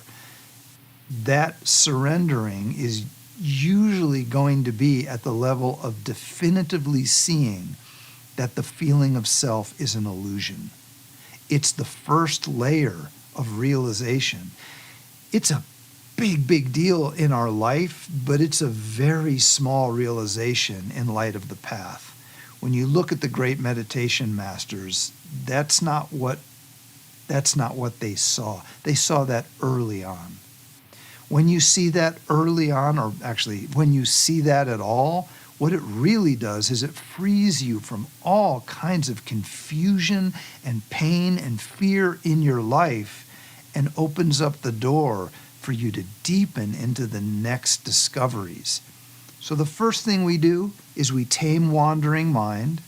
[SPEAKER 1] That surrendering is usually going to be at the level of definitively seeing that the feeling of self is an illusion. It's the first layer of realization. It's a big, big deal in our life, but it's a very small realization in light of the path. When you look at the great meditation masters, that's not what they saw. They saw that early on. When you see that early on, or actually when you see that at all, what it really does is it frees you from all kinds of confusion and pain and fear in your life and opens up the door for you to deepen into the next discoveries. So the first thing we do is we tame wandering mind,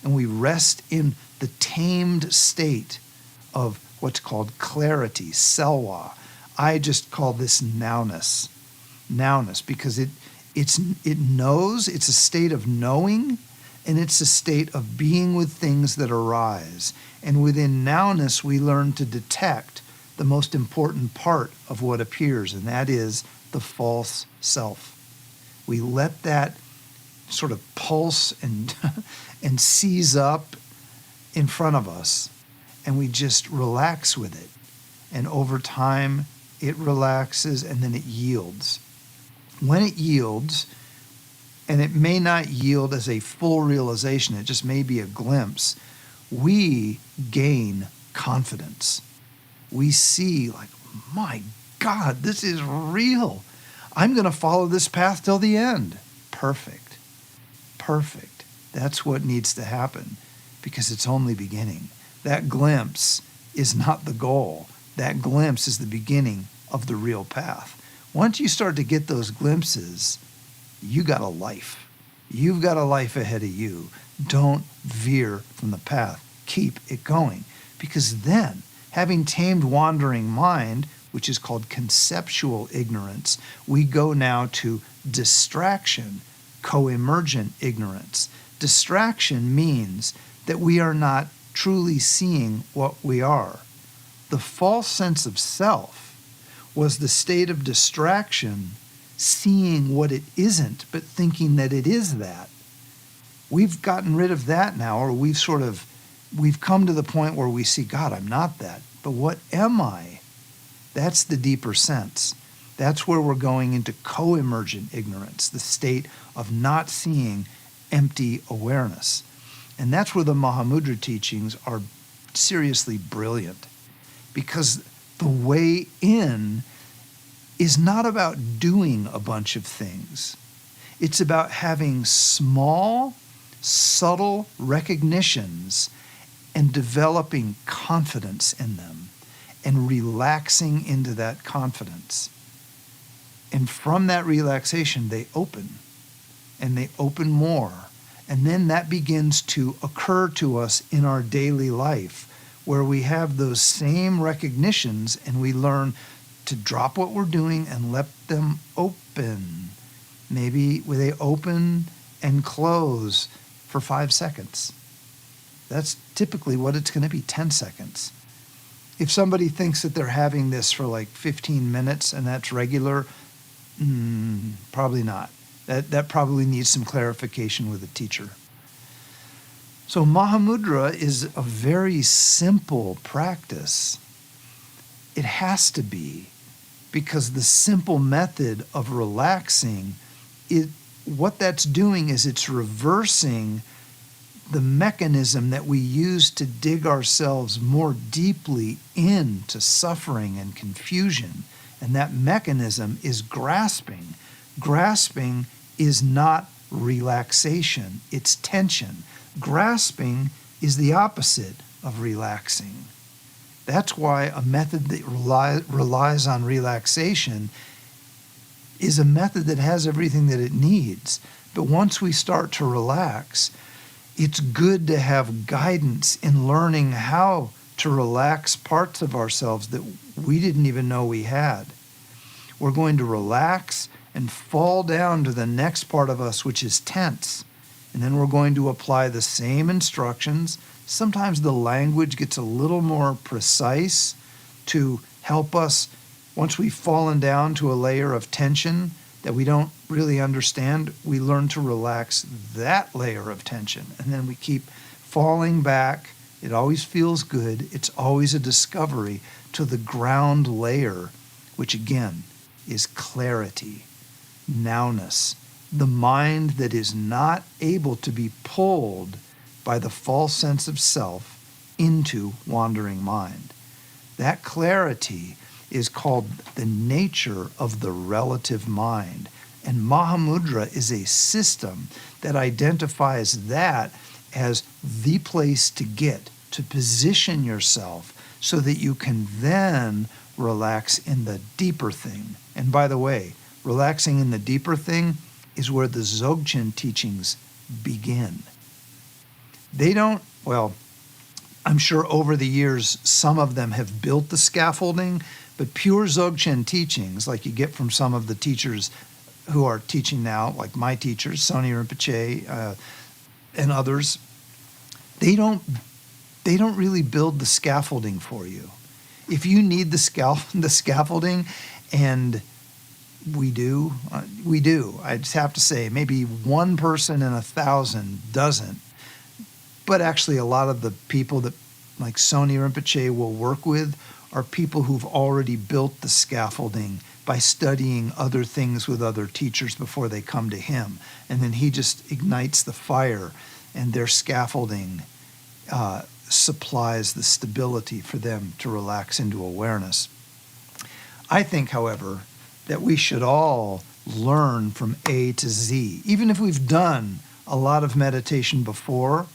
[SPEAKER 1] and we rest in the tamed state of what's called clarity, selwa. I just call this nowness, because it knows, it's a state of knowing, and it's a state of being with things that arise. And within nowness, we learn to detect the most important part of what appears, and that is the false self. We let that sort of pulse and and seize up in front of us, and we just relax with it. And over time, it relaxes and then it yields. When it yields, and it may not yield as a full realization, it just may be a glimpse, we gain confidence. We see, like, my God, this is real. I'm going to follow this path till the end. Perfect. Perfect. That's what needs to happen, because it's only beginning. That glimpse is not the goal. That glimpse is the beginning of the real path. Once you start to get those glimpses, you got a life. You've got a life ahead of you. Don't veer from the path. Keep it going. Because then, having tamed wandering mind, which is called conceptual ignorance, we go now to distraction, co-emergent ignorance. Distraction means that we are not truly seeing what we are. The false sense of self was the state of distraction, seeing what it isn't, but thinking that it is that. We've gotten rid of that now, or we've come to the point where we see, God, I'm not that. But what am I? That's the deeper sense. That's where we're going into co-emergent ignorance, the state of not seeing empty awareness. And that's where the Mahamudra teachings are seriously brilliant, because the way in is not about doing a bunch of things. It's about having small, subtle recognitions and developing confidence in them. and relaxing into that confidence. And from that relaxation, they open, and they open more. And then that begins to occur to us in our daily life, where we have those same recognitions and we learn to drop what we're doing and let them open. Maybe they open and close for 5 seconds. That's typically what it's going to be, 10 seconds. If somebody thinks that they're having this for like 15 minutes and that's regular, probably not. That probably needs some clarification with a teacher. So Mahamudra is a very simple practice. It has to be, because the simple method of relaxing, what that's doing is it's reversing the mechanism that we use to dig ourselves more deeply into suffering and confusion. And that mechanism is grasping. Grasping is not relaxation, it's tension. Grasping is the opposite of relaxing. That's why a method that relies on relaxation is a method that has everything that it needs. But once we start to relax, it's good to have guidance in learning how to relax parts of ourselves that we didn't even know we had. We're going to relax and fall down to the next part of us, which is tense. And then we're going to apply the same instructions. Sometimes the language gets a little more precise to help us, once we've fallen down to a layer of tension that we don't really understand, we learn to relax that layer of tension. And then we keep falling back. It always feels good. It's always a discovery to the ground layer, which again is clarity, nowness, the mind that is not able to be pulled by the false sense of self into wandering mind. That clarity is called the nature of the relative mind. And Mahamudra is a system that identifies that as the place to get, to position yourself so that you can then relax in the deeper thing. And by the way, relaxing in the deeper thing is where the Dzogchen teachings begin. They don't, well, I'm sure over the years some of them have built the scaffolding, but pure Dzogchen teachings, like you get from some of the teachers who are teaching now, like my teachers, Soni Rinpoche and others, they don't really build the scaffolding for you. If you need the scaffolding, and we do. I just have to say, maybe one person in 1,000 doesn't. But actually, a lot of the people that, like Soni Rinpoche, will work with are people who've already built the scaffolding by studying other things with other teachers before they come to him. And then he just ignites the fire, and their scaffolding supplies the stability for them to relax into awareness. I think, however, that we should all learn from A to Z. Even if we've done a lot of meditation before,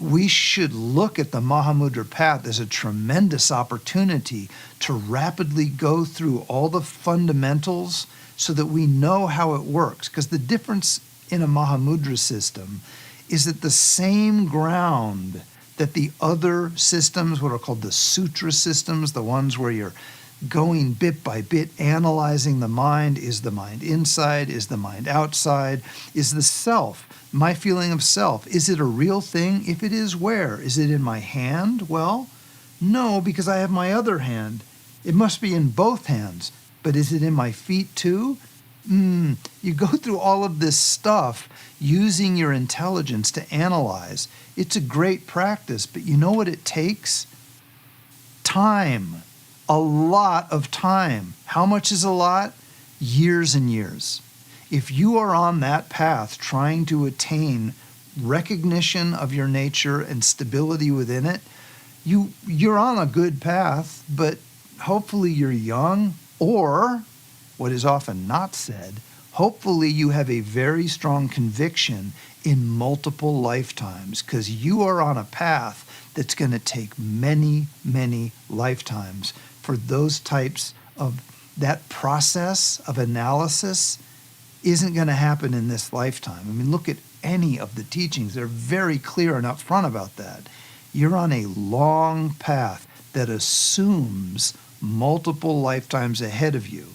[SPEAKER 1] we should look at the Mahamudra path as a tremendous opportunity to rapidly go through all the fundamentals so that we know how it works. Because the difference in a Mahamudra system is that the same ground that the other systems, what are called the sutra systems, the ones where you're going bit by bit, analyzing the mind. Is the mind inside? Is the mind outside? Is the self, my feeling of self, is it a real thing? If it is, where? Is it in my hand? Well, no, because I have my other hand. It must be in both hands. But is it in my feet too? You go through all of this stuff using your intelligence to analyze. It's a great practice, but you know what it takes? Time. A lot of time. How much is a lot? Years and years. If you are on that path trying to attain recognition of your nature and stability within it, you're on a good path, but hopefully you're young, or, what is often not said, hopefully you have a very strong conviction in multiple lifetimes, because you are on a path that's going to take many, many lifetimes for those types of, that process of analysis isn't going to happen in this lifetime. I mean, look at any of the teachings. They're very clear and upfront about that. You're on a long path that assumes multiple lifetimes ahead of you.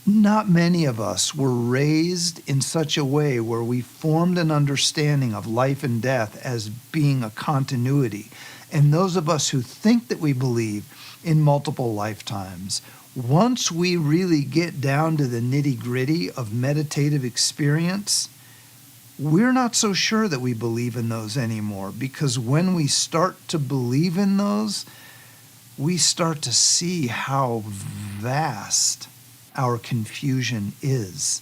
[SPEAKER 1] Not many of us were raised in such a way where we formed an understanding of life and death as being a continuity. And those of us who think that we believe in multiple lifetimes, once we really get down to the nitty-gritty of meditative experience, we're not so sure that we believe in those anymore, because when we start to believe in those, we start to see how vast our confusion is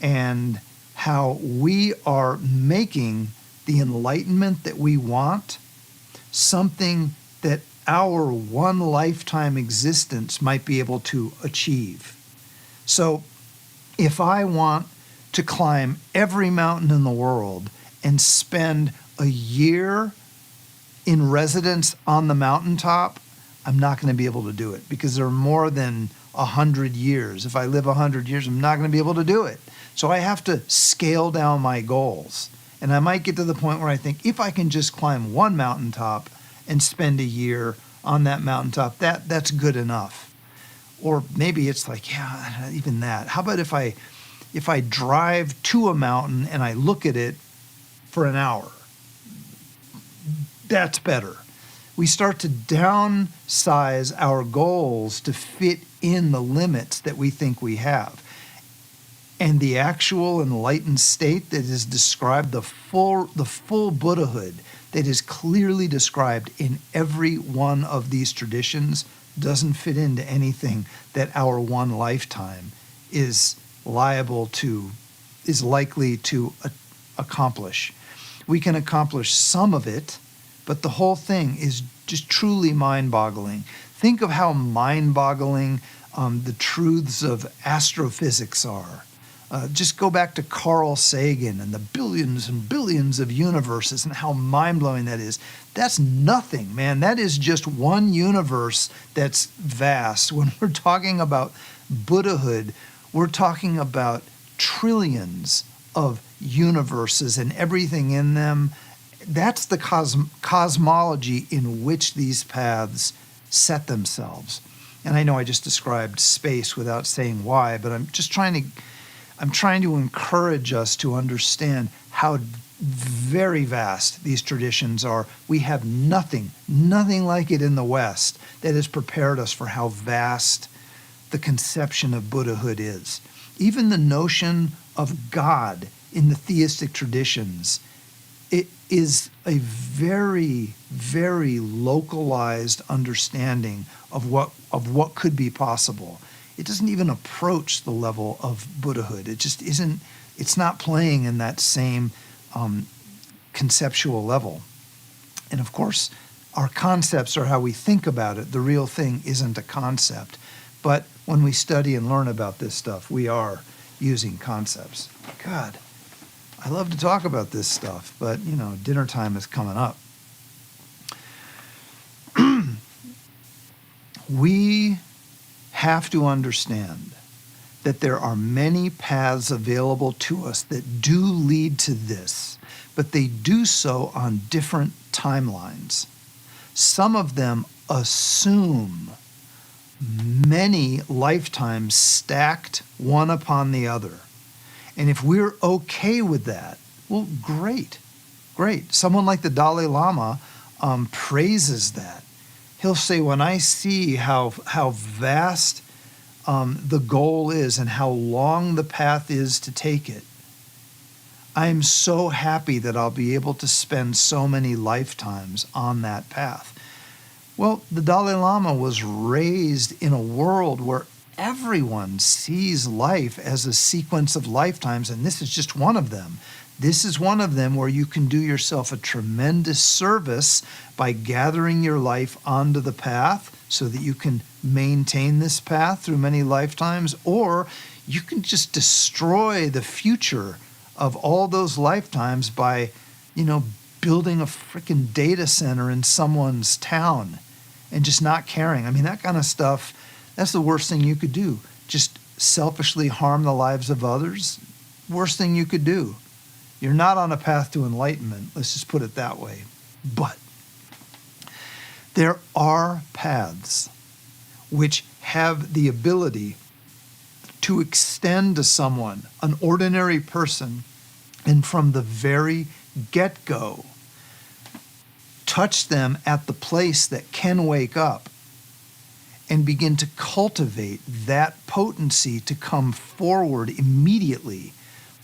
[SPEAKER 1] and how we are making the enlightenment that we want something that our one lifetime existence might be able to achieve. So if I want to climb every mountain in the world and spend a year in residence on the mountaintop, I'm not going to be able to do it, because there are more than 100 years. If I live 100 years, I'm not going to be able to do it. So I have to scale down my goals. And I might get to the point where I think, if I can just climb one mountaintop and spend a year on that mountaintop, that's good enough. Or maybe it's like, yeah, even that. How about if I drive to a mountain and I look at it for an hour? That's better. We start to downsize our goals to fit in the limits that we think we have. And the actual enlightened state that is described, the full Buddhahood that is clearly described in every one of these traditions, doesn't fit into anything that our one lifetime is likely to accomplish. We can accomplish some of it, but the whole thing is just truly mind-boggling. Think of how mind-boggling the truths of astrophysics are. Just go back to Carl Sagan and the billions and billions of universes and how mind-blowing that is. That's nothing, man. That is just one universe that's vast. When we're talking about Buddhahood, we're talking about trillions of universes and everything in them. That's the cosmology in which these paths set themselves. And I know I just described space without saying why, but I'm trying to encourage us to understand how very vast these traditions are. We have nothing like it in the West that has prepared us for how vast the conception of Buddhahood is. Even the notion of God in the theistic traditions, it is a very, very localized understanding of what could be possible. It doesn't even approach the level of Buddhahood. It just isn't. It's not playing in that same conceptual level. And of course, our concepts are how we think about it. The real thing isn't a concept. But when we study and learn about this stuff, we are using concepts. God, I love to talk about this stuff, but, dinner time is coming up. We have to understand that there are many paths available to us that do lead to this, but they do so on different timelines. Some of them assume many lifetimes stacked one upon the other. And if we're okay with that, well, great. Someone like the Dalai Lama praises that. He'll say, when I see how vast the goal is and how long the path is to take it, I'm so happy that I'll be able to spend so many lifetimes on that path. Well, the Dalai Lama was raised in a world where everyone sees life as a sequence of lifetimes, and this is just one of them. This is one of them where you can do yourself a tremendous service by gathering your life onto the path so that you can maintain this path through many lifetimes, or you can just destroy the future of all those lifetimes by, building a freaking data center in someone's town and just not caring. I mean, that kind of stuff, that's the worst thing you could do. Just selfishly harm the lives of others, worst thing you could do. You're not on a path to enlightenment, let's just put it that way. But there are paths which have the ability to extend to someone, an ordinary person, and from the very get-go, touch them at the place that can wake up and begin to cultivate that potency to come forward immediately,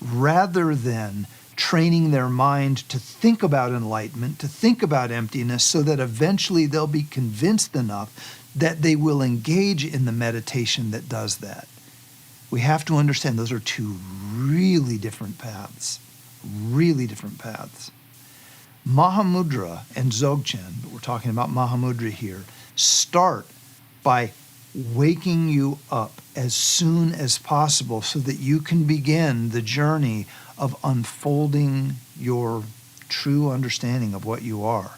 [SPEAKER 1] rather than training their mind to think about enlightenment, to think about emptiness, so that eventually they'll be convinced enough that they will engage in the meditation that does that. We have to understand those are two really different paths. Really different paths. Mahamudra and Dzogchen, but we're talking about Mahamudra here, start by waking you up as soon as possible so that you can begin the journey of unfolding your true understanding of what you are.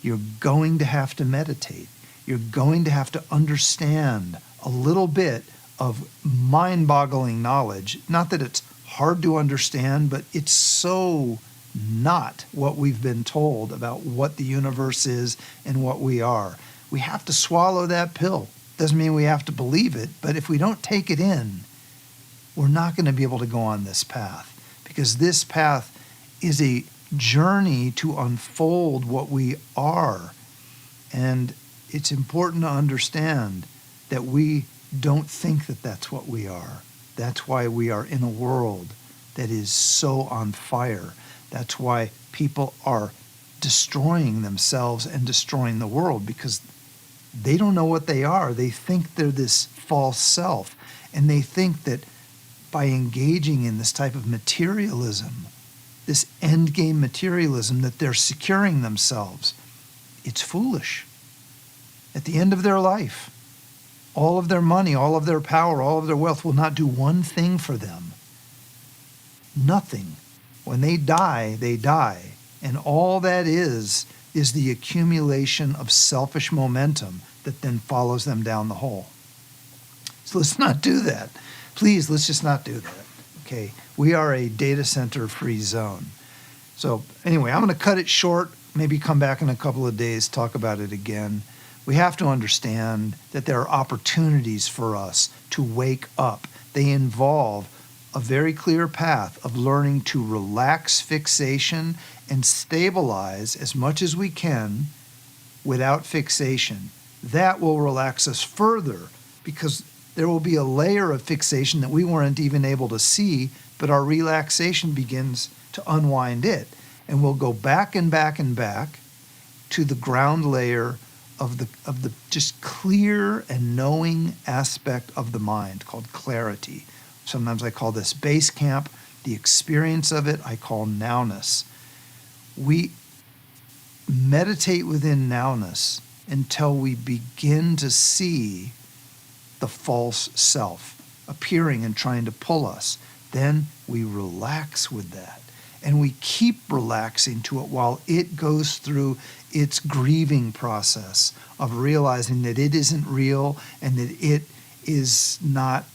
[SPEAKER 1] You're going to have to meditate. You're going to have to understand a little bit of mind-boggling knowledge. Not that it's hard to understand, but it's so not what we've been told about what the universe is and what we are. We have to swallow that pill. Doesn't mean we have to believe it, but if we don't take it in, we're not going to be able to go on this path, because this path is a journey to unfold what we are. And it's important to understand that we don't think that that's what we are. That's why we are in a world that is so on fire. That's why people are destroying themselves and destroying the world, because they don't know what they are. They think they're this false self, and they think that by engaging in this type of materialism, this endgame materialism, that they're securing themselves. It's foolish. At the end of their life, all of their money, all of their power, all of their wealth will not do one thing for them. Nothing. When they die, they die. And all that is the accumulation of selfish momentum that then follows them down the hole. So let's not do that. Please, let's just not do that. Okay? We are a data center free zone. So anyway, I'm going to cut it short, maybe come back in a couple of days, talk about it again. We have to understand that there are opportunities for us to wake up. They involve a very clear path of learning to relax fixation and stabilize as much as we can without fixation. That will relax us further, because there will be a layer of fixation that we weren't even able to see, but our relaxation begins to unwind it. And we'll go back and back and back to the ground layer of the just clear and knowing aspect of the mind, called clarity. Sometimes I call this base camp. The experience of it I call nowness. We meditate within nowness until we begin to see the false self appearing and trying to pull us. Then we relax with that. And we keep relaxing to it while it goes through its grieving process of realizing that it isn't real and that it is not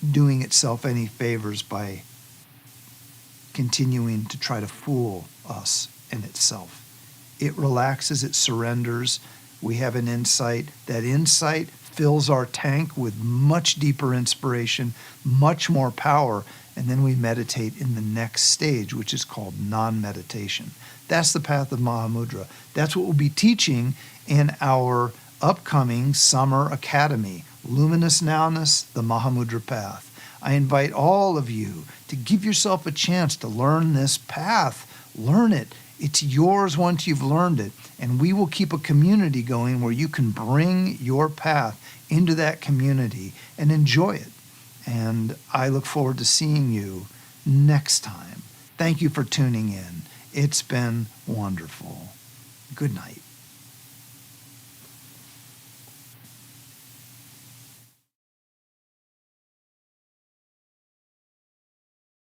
[SPEAKER 1] doing itself any favors by continuing to try to fool us and itself. It relaxes, it surrenders. We have an insight. That insight fills our tank with much deeper inspiration, much more power, and then we meditate in the next stage, which is called non-meditation. That's the path of Mahamudra. That's what we'll be teaching in our upcoming summer academy, Luminous Nowness, the Mahamudra Path. I invite all of you to give yourself a chance to learn this path. Learn it. It's yours once you've learned it. And we will keep a community going where you can bring your path into that community and enjoy it. And I look forward to seeing you next time. Thank you for tuning in. It's been wonderful. Good night.